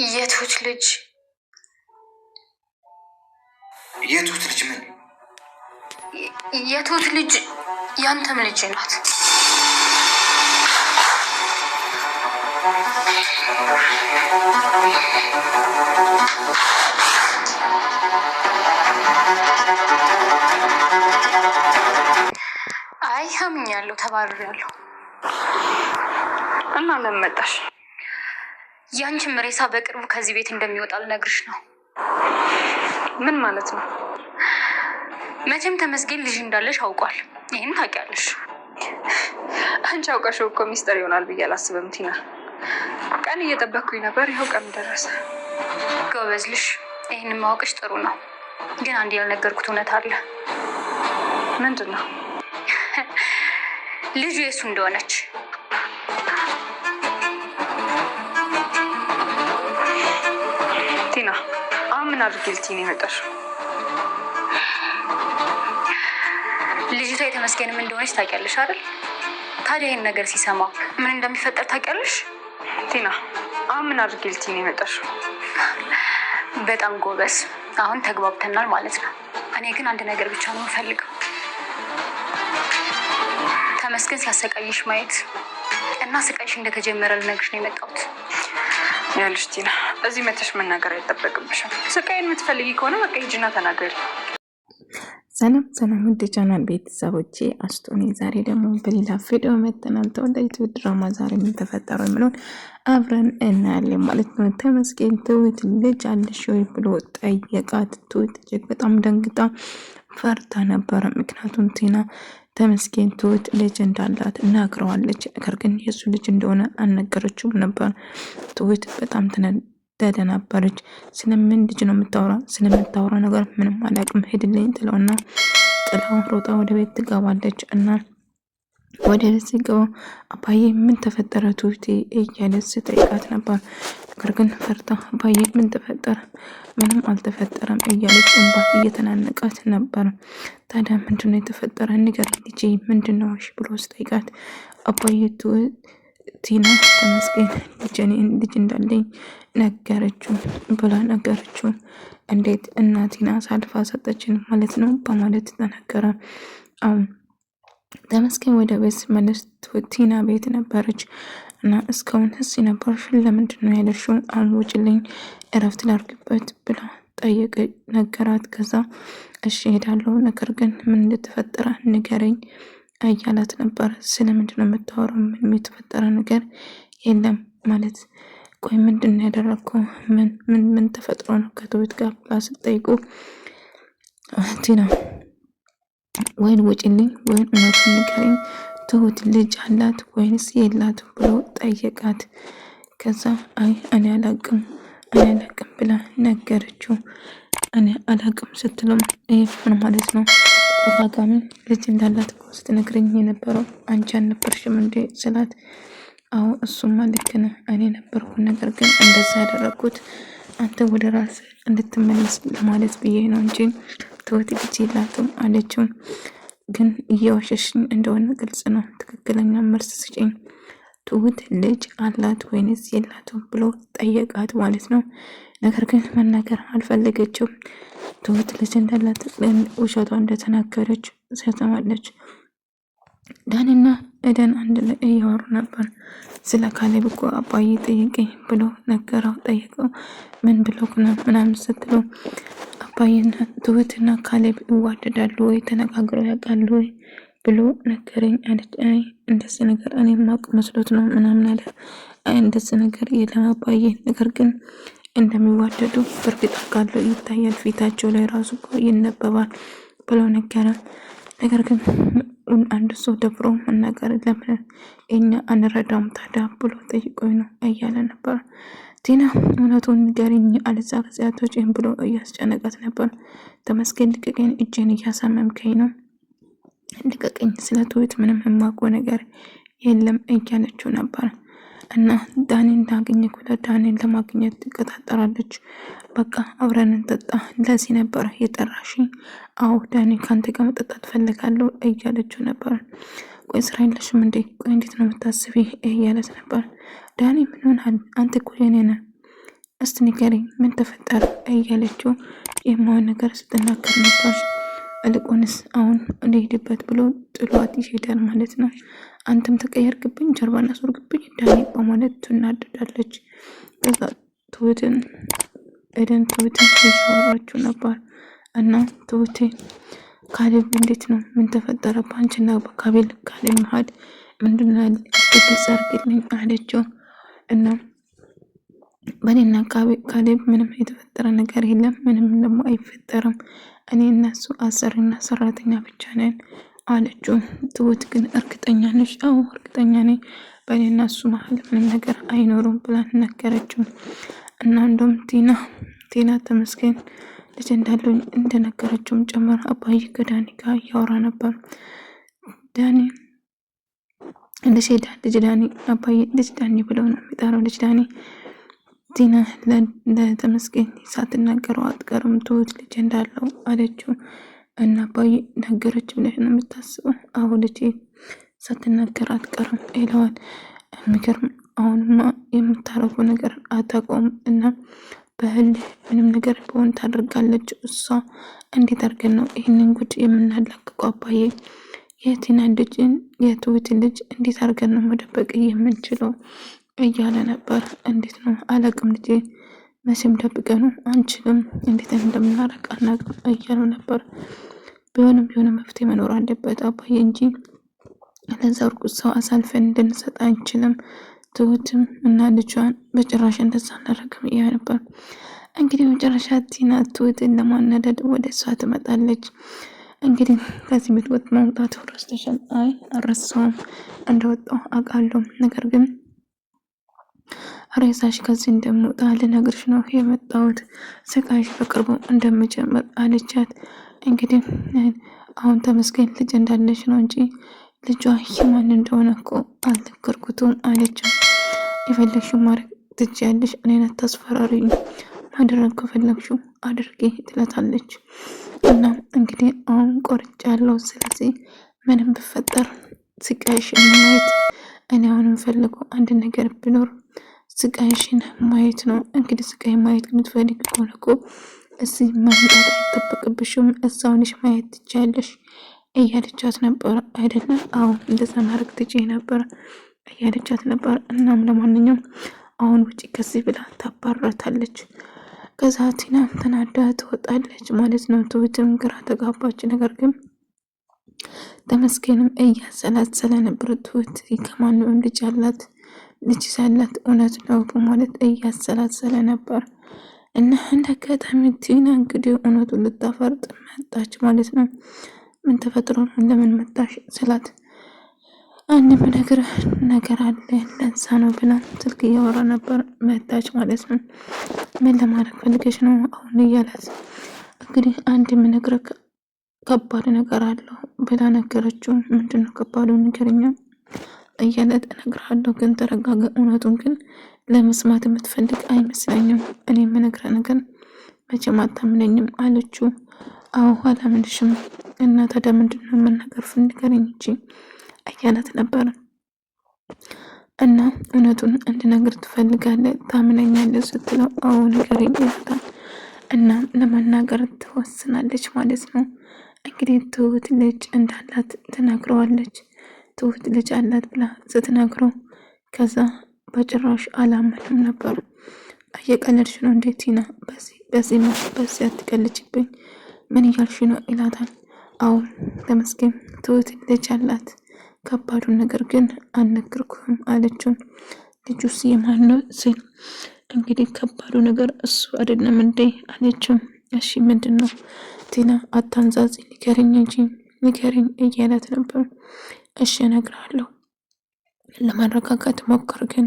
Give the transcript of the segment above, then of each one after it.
የትሁት ልጅ ምን? የትሁት ልጅ ያንተም ልጅ ናት። አይ አምኛለሁ፣ ተባርሬያለሁ። እና ለምን መጣሽ? ያንቺም ሬሳ በቅርቡ ከዚህ ቤት እንደሚወጣ ልነግርሽ ነው። ምን ማለት ነው? መቼም ተመስገን ልጅ እንዳለሽ አውቋል። ይህን ታውቂያለሽ። አንቺ አውቀሽው እኮ ሚስጥር ይሆናል ብዬ አላስብም ቲና። ቀን እየጠበቅኩኝ ነበር፣ ይኸው ቀን ደረሰ። ጎበዝ ልሽ። ይህን ማወቅሽ ጥሩ ነው። ግን አንድ ያልነገርኩት እውነት አለ። ምንድን ነው? ልጁ የሱ እንደሆነች። ቲና አሁን ምን አድርጌ ልትይኝ ነው የመጣሽው? ልጅቷ የተመስገንም እንደሆነች ታውቂያለሽ አይደል? ታዲያ ይህን ነገር ሲሰማ ምን እንደሚፈጠር ታውቂያለሽ? ቲና አሁን ምን አድርጌ ልትይኝ ነው የመጣሽው? በጣም ጎበዝ። አሁን ተግባብተናል ማለት ነው። እኔ ግን አንድ ነገር ብቻ ነው የምፈልገው፣ ተመስገን ሲያሰቃይሽ ማየት እና ስቃይሽ እንደተጀመረ ልነግርሽ ነው የመጣሁት። ያልሽ ቲና እዚህ መተሽ መናገር አይጠበቅብሽም። ስቃይን የምትፈልጊ ከሆነ በቃ ሂጂና ተናገሪ። ሰላም ውድ ቻናል ቤተሰቦቼ አስቶኒ ዛሬ ደግሞ በሌላ ቪዲዮ መጥተናል። ተወዳጅ ድራማ ዛሬ ምን ተፈጠረው የሚለውን አብረን እናያለን ማለት ነው። ተመስገን ትሁት ልጅ አለሽ ወይ ብሎ ጠየቃት። ትሁት እጅግ በጣም ደንግጣ ፈርታ ነበረ። ምክንያቱም ቲና ተመስገን ትሁት ልጅ እንዳላት እናግረዋለች። ነገር ግን የሱ ልጅ እንደሆነ አልነገረችውም ነበር። ትሁት በጣም ተደናበረች። ስለምን ልጅ ነው ስለምታወራ ነገር ምንም አላውቅም ሄድልኝ ጥለውና ጥላው ሮጣ ወደ ቤት ትገባለች። እና ወደ ቤት ሲገባ አባዬ ምን ተፈጠረ ትሁቴ እያለች ስጠይቃት ነበር። ነገር ግን ፈርታ አባዬ ምን ተፈጠረ? ምንም አልተፈጠረም እያለች እንባት እየተናነቃት ነበር። ታዲያ ምንድነው የተፈጠረ ንገሪኝ ልጄ ምንድነው ብሎ ስጠይቃት አባዬ ቲና ተመስገን ልጅ እንዳለኝ ነገረችው ብላ ነገረችው። እንዴት እናቲና ሳልፋ ሰጠችን ማለት ነው በማለት ተናገረ። ተመስገን ወደ ቤት መለስ ቲና ቤት ነበረች እና እስካሁን እዚህ ነበርሽ ለምንድን ነው ያለሽው? አሁን ውጭልኝ እረፍት ላድርግበት ብላ ጠየቀ ነገራት። ከዛ እሺ ሄዳለሁ፣ ነገር ግን ምን እንደተፈጠረ ንገረኝ እያላት ነበር። ስለምንድን ነው የምታወራው? ምን የተፈጠረ ነገር የለም ማለት ቆይ ምንድን ነው ያደረግከው? ምን ተፈጥሮ ነው ከትሁት ጋር ብላ ስትጠይቁ ቲና ወይን ውጭልኝ ወይን እውነቱን ንገረኝ፣ ትሁት ልጅ አላት ወይንስ የላት ብሎ ጠየቃት። ከዛ እኔ አላቅም ብላ ነገረችው። እኔ አላቅም ስትለም ይህ ምን ማለት ነው? ተጋጋሚ ልጅ እንዳላት ስትነግረኝ የነበረው አንቺ አልነበርሽም እንዴ ስላት አዎ እሱማ ልክ ነህ እኔ ነበርኩ፣ ነገር ግን እንደዛ ያደረግኩት አንተ ወደ ራስ እንድትመለስ ለማለት ብዬ ነው እንጂ ትሁት ልጅ የላትም አለችው። ግን እየዋሸሽኝ እንደሆነ ግልጽ ነው፣ ትክክለኛ መልስ ስጪኝ፣ ትሁት ልጅ አላት ወይንስ የላትም ብሎ ጠየቃት ማለት ነው። ነገር ግን መናገር አልፈለገችም። ትሁት ልጅ እንዳላት ውሸቷ እንደተናገረች ሰማለች። ዳንና ኤደን አንድ ላይ እያወሩ ነበር። ስለ ካሌብ እኮ አባዬ ጠየቀኝ ብሎ ነገረው። ጠየቀው ምን ብሎ ምናምን ስትለው አባዬና ትሁትና ካሌብ ይዋደዳሉ ወይ ተነጋግረው ያውቃሉ ወይ ብሎ ነገረኝ አለች። እንደዚህ ነገር እኔ ማቅ መስሎት ነው ምናምን አለ። እንደዚህ ነገር የለም አባዬ፣ ነገር ግን እንደሚዋደዱ በእርግጥ አውቃለሁ፣ ይታያል ፊታቸው ላይ ራሱ እኮ ይነበባል ብሎ ነገረ። ነገር ግን አንድ ሰው ደፍሮ መናገር ለምን እኛ አንረዳም ታዲያ ብሎ ጠይቆኝ ነው እያለ ነበር። ቲና እውነቱን ንገሪኝ አለዛ ከዚያቶችን ብሎ እያስጨነቃት ነበር። ተመስገን ልቀቀኝ፣ እጄን እያሳመምከኝ ነው፣ ልቀቀኝ፣ ስለ ትሁት ምንም የማውቀው ነገር የለም እያለችው ነበር። እና ዳኒን እንዳገኘ ዳኒን ለማግኘት ትቀጣጠራለች። በቃ አብረን እንጠጣ ለዚህ ነበር የጠራሽኝ? አዎ ዳኒ ካንተ ጋር መጠጣት ፈልጋለሁ እያለችው ነበር። ቆይ ስራ የለሽም እንዴ? ቆይ እንዴት ነው የምታስቢ እያለች ነበር። ዳኒ ምን ሆነሃል? አንተ እኮ የኔ ነህ እስቲ ንገሪኝ ምን ተፈጠረ እያለችው የማውን ነገር ስትናገር ነበር። እልቁንስ አሁን እንሄድበት ብሎ ጥሏት ይሄዳል ማለት ነው። አንተም ተቀየርክብኝ፣ ጀርባና ዞርክብኝ ዳኒ በማለት ትናደዳለች። ከዛ ትሁትን እያወራችሁ ነበር እና ትሁቴ ካሌብ እንዴት ነው? ምን ተፈጠረ በአንቺና በካቤል ካሌብ መሀል ምንድነው ያለ? ግልጽ አድርግልኝ አለችው። እና በእኔና ካሌብ ምንም የተፈጠረ ነገር የለም፣ ምንም ደግሞ አይፈጠርም። እኔ እነሱ አሰሪና ሰራተኛ ብቻ ነን አለችው። ትሁት ግን እርግጠኛ ነሽ? አዎ እርግጠኛ ነኝ፣ በእኔና እሱ መሀል ምንም ነገር አይኖሩም ብላ ነገረችው። እና እንደውም ቲና ተመስገን ልጅ እንዳለኝ እንደነገረችውም ጨምር አባዬ ከዳኒ ጋር እያወራ ነበር። ዳኒ ልጅ ዳኒ አባዬ ልጅ ዳኒ ብለው ነው የሚጠራው። ልጅ ዳኒ ቲና ለተመስገን ሳትናገረው አትቀርም ትሁት ልጅ እንዳለው አለችው። እና አባዬ ነገረች ብለሽ ነው የምታስበው? አዎ ልጄ ሳትናገር አትቀርም ይለዋል። የሚገርም አሁንማ የምታረገው ነገር አታውቀውም እና በህል ምንም ነገር በሆን ታደርጋለች። እሷ እንዴት አድርገን ነው ይህንን ጉድ የምናላቅቀው? አባዬ የቲና ልጅን የትሁትን ልጅ እንዴት አድርገን ነው መደበቅ የምንችለው እያለ ነበር። እንዴት ነው አላቅም ልጄ፣ መቼም ደብቀ ነው አንችልም፣ እንዴት እንደምናረቅ አናቅም እያሉ ነበር። ቢሆንም የሆነ መፍትሄ መኖር አለበት አባዬ እንጂ ለዛ እርጉዝ ሰው አሳልፈን እንድንሰጥ አንችልም። ትሁትም እና ልጇን በጭራሽ እንደዛ እናደርግም እያ ነበር። እንግዲህ መጨረሻ ቲና ትሁትን ለማናደድ ወደ እሷ ትመጣለች። እንግዲህ ከዚህ ቤት ወጥ መውጣት ረስተሻል? አይ አልረሳውም፣ እንደወጣው አውቃለሁ። ነገር ግን ሬሳሽ ከዚህ እንደምወጣ ልነግርሽ ነው የመጣሁት። ስቃይሽ በቅርቡ እንደምጀምር አለቻት። እንግዲህ አሁን ተመስገን ልጅ እንዳለች ነው እንጂ ልጇ የማን እንደሆነ እኮ አልነገርኩትም አለችው። የፈለግሽው ማድረግ ትችያለሽ፣ እኔን አታስፈራሪኝ፣ ማድረግ ከፈለግሽው አድርጌ ትላታለች። እና እንግዲህ አሁን ቆርጫለሁ፣ ስለዚህ ምንም ብፈጠር ስቃይሽን ማየት እኔ አሁን የምፈልገው አንድ ነገር ቢኖር ስቃይሽን ማየት ነው። እንግዲህ ስቃይ ማየት የምትፈልግ ከሆነ እኮ እዚህ መምጣት አይጠበቅብሽም፣ እዛው ነሽ ማየት ትችያለሽ እያለቻት ነበር። አይደለም አዎ እንደዛ ማድረግ ትችይ ነበር እያለቻት ነበር። እናም ለማንኛውም አሁን ውጪ ከዚህ ብላ ታባራታለች። ከዛ ቲና ተናዳ ትወጣለች ማለት ነው። ትሁትም ግራ ተጋባች። ነገር ግን ተመስገንም እያሰላሰለ ነበር። ትሁት ከማንም ልጅ አላት ልጅ ሳላት እውነት ነው በማለት እያሰላሰለ ነበር። እና እንደ አጋጣሚ ቲና እንግዲህ እውነቱን ልታፈርጥ መጣች ማለት ነው። ምን ተፈጥሮ ነው ለምን መጣሽ ስላት አንድ ነገር አለ ለዛ ነው ብላ ስልክ እያወራ ነበር። መጣች ማለት ነው። ምን ለማድረግ ፈልገሽ ነው አሁን እያላት እንግዲህ አንድ የምነግርህ ከባድ ነገር አለው ብላ ነገረችው። ምንድነው ከባዱ ንገረኛ እያለት እነግርሃለሁ፣ ግን ተረጋጋ፣ እውነቱን ግን ለመስማት የምትፈልግ አይመስለኝም። እኔ የምነግርህ ነገር መቼም አታምነኝም አለችው። አዎ አላምንሽም እና ታዲያ ምንድነው የምናገር ንገረኝ እንጂ እያለት ነበር። እና እውነቱን እንድነግር ትፈልጋለህ ታምነኛለህ ስትለው አዎ ንገረኝ ይላታል። እና ለመናገር ትወስናለች ማለት ነው። እንግዲህ ትሁት ልጅ እንዳላት ትነግረዋለች። ትሁት ልጅ አላት ብላ ስትነግረው ከዛ በጭራሽ አላመንም ነበር። እየቀለድሽ ነው እንዴት ቲና? በዚህ አትቀልጅብኝ፣ ምን እያልሽ ነው ይላታል። አዎ ተመስገን ትሁት ልጅ አላት፣ ከባዱን ነገር ግን አልነገርኩህም አለችው። ልጁስ የማን ነው ሲል እንግዲህ ከባዱ ነገር እሱ አይደለም እንዴ አለችው። እሺ ምንድን ነው ቲና? አታንዛዚ ንገረኝ እንጂ ንገረኝ እያላት ነበር። እሺ እነግርሃለሁ፣ ለማረጋጋት ሞክር፣ ግን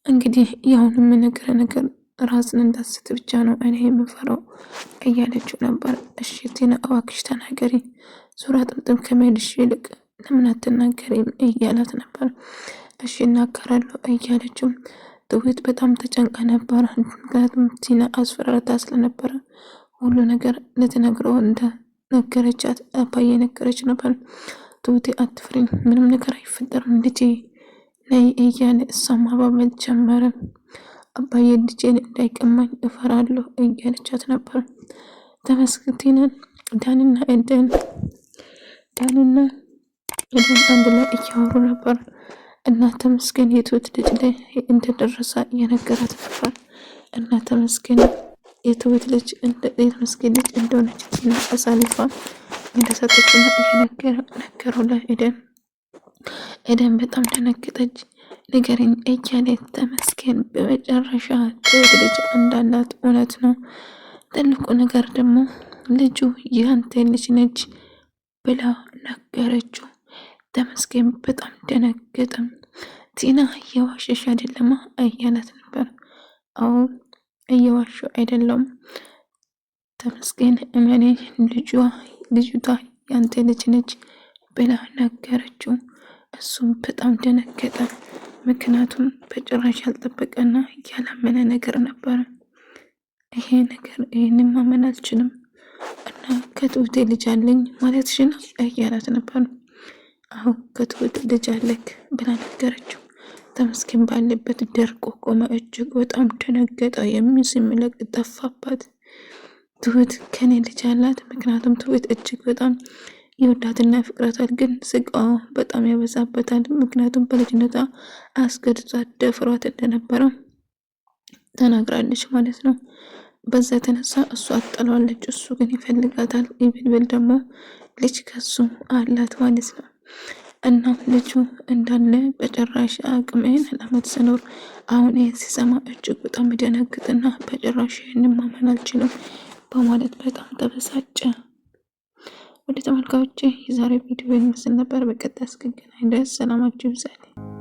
እንግዲህ ያሁን የምነግርህ ነገር ራስን እንዳስት ብቻ ነው እኔ የምፈራው እያለችው ነበር። እሺ ቲና እባክሽ ተናገሪ፣ ዙራ ጥምጥም ከመሄድሽ ይልቅ ለምን አትናገሪም እያላት ነበር። እሺ እናገራለሁ እያለችው ትሁት በጣም ተጨንቃ ነበር። ምክንያቱም ቲና አስፈራርታ ስለነበረ ሁሉ ነገር ልትነግረው እንደነገረቻት አባዬ ነገረች ነበር። ትሁቴ አትፍሪኝ፣ ምንም ነገር አይፈጠርም ልጄ ነይ እያለ እሷም ማባበል ጀመረ። አባዬ ልጄን እንዳይቀማኝ እፈራለሁ እያለቻት ነበር። ተመስገን ዳንና ኤደን አንድ ላይ እያወሩ ነበር እና ተመስገን የትሁት ልጅ ላይ እንደደረሰ እየነገራት ነበር እና ተመስገን የትሁት ልጅ እንደሆነች እና አሳልፋ እንደሰጠችና እየነገረው ለኤደን በጣም ደነገጠች። ንገረኝ እያለ ተመስገን በመጨረሻ ትሁት ልጅ እንዳላት እውነት ነው። ትልቁ ነገር ደግሞ ልጁ ያንተ ልጅ ነች ብላ ነገረችው። ተመስገን በጣም ደነገጠ። ቲና እየዋሸሽ አይደለማ እያላት ነበር። አዎ እየዋሸሁ አይደለም ተመስገን እመኔ ልጅቷ ያንተ ልጅ ነች ብላ ነገረችው። እሱም በጣም ደነገጠ። ምክንያቱም በጭራሽ ያልጠበቀና ያላመነ ነገር ነበረ። ይህንን ማመን አልችልም እና ከትሁቴ ልጅ አለኝ ማለትሽ ነው እያላት ነበር። አዎ ከትሁት ልጅ አለክ ብላ ነገረችው። ተመስገን ባለበት ደርቆ ቆመ። እጅግ በጣም ደነገጠ። የሚስምለቅ ጠፋባት። ትሁት ከኔ ልጅ አላት። ምክንያቱም ትሁት እጅግ በጣም ይወዳትና ፍቅራታል፣ ግን ስቃዋ በጣም ያበዛበታል። ምክንያቱም በልጅነቷ አስገድዷት ደፍሯት እንደነበረ ተናግራለች ማለት ነው። በዛ የተነሳ እሷ አጥለዋለች፣ እሱ ግን ይፈልጋታል። ይብልብል ደግሞ ልጅ ከሱ አላት ማለት ነው። እና ልጁ እንዳለ በጭራሽ አቅሜን ለአመት ስኖር አሁን ይህን ሲሰማ እጅግ በጣም ይደነግጥና በጭራሽ ይህንን ማመን አልችልም በማለት በጣም ተበሳጨ። ወደ ተመልካዮቼ የዛሬ ቪዲዮ ይመስል ነበር። በቀጣይ እስክንገናኝ ድረስ ሰላማችሁ ይብዛልኝ።